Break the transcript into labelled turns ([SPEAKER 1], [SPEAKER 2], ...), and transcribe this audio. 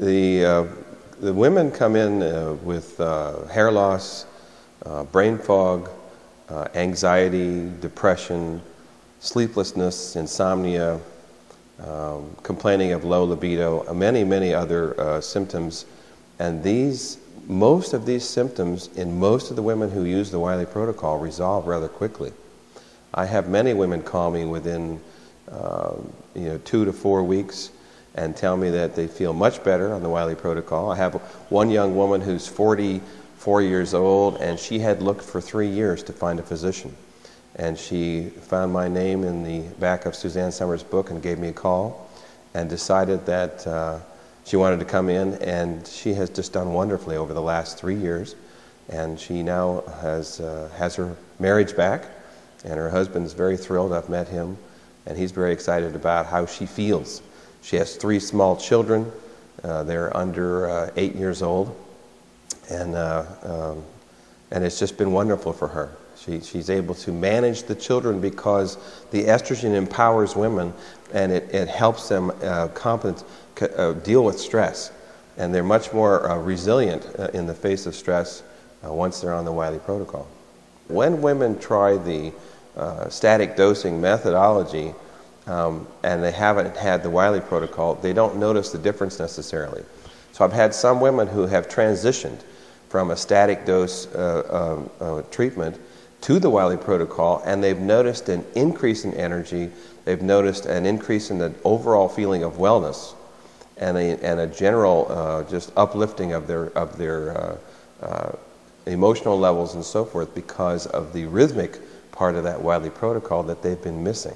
[SPEAKER 1] The women come in with hair loss, brain fog, anxiety, depression, sleeplessness, insomnia, complaining of low libido, many other symptoms. And most of these symptoms in most of the women who use the Wiley Protocol resolve rather quickly. I have many women call me within 2 to 4 weeks and tell me that they feel much better on the Wiley Protocol. I have one young woman who's 44 years old, and she had looked for 3 years to find a physician. And she found my name in the back of Suzanne Somers' book and gave me a call and decided that she wanted to come in, and she has just done wonderfully over the last 3 years. And she now has her marriage back, and her husband's very thrilled. I've met him, and he's very excited about how she feels. She has 3 small children. They're under 8 years old, and it's just been wonderful for her. She's able to manage the children because the estrogen empowers women, and it helps them deal with stress, and they're much more resilient in the face of stress once they're on the Wiley Protocol. When women try the static dosing methodology, and they haven't had the Wiley Protocol, they don't notice the difference necessarily. So I've had some women who have transitioned from a static dose treatment to the Wiley Protocol, and they've noticed an increase in energy, they've noticed an increase in the overall feeling of wellness, and a general just uplifting of their emotional levels and so forth because of the rhythmic part of that Wiley Protocol that they've been missing.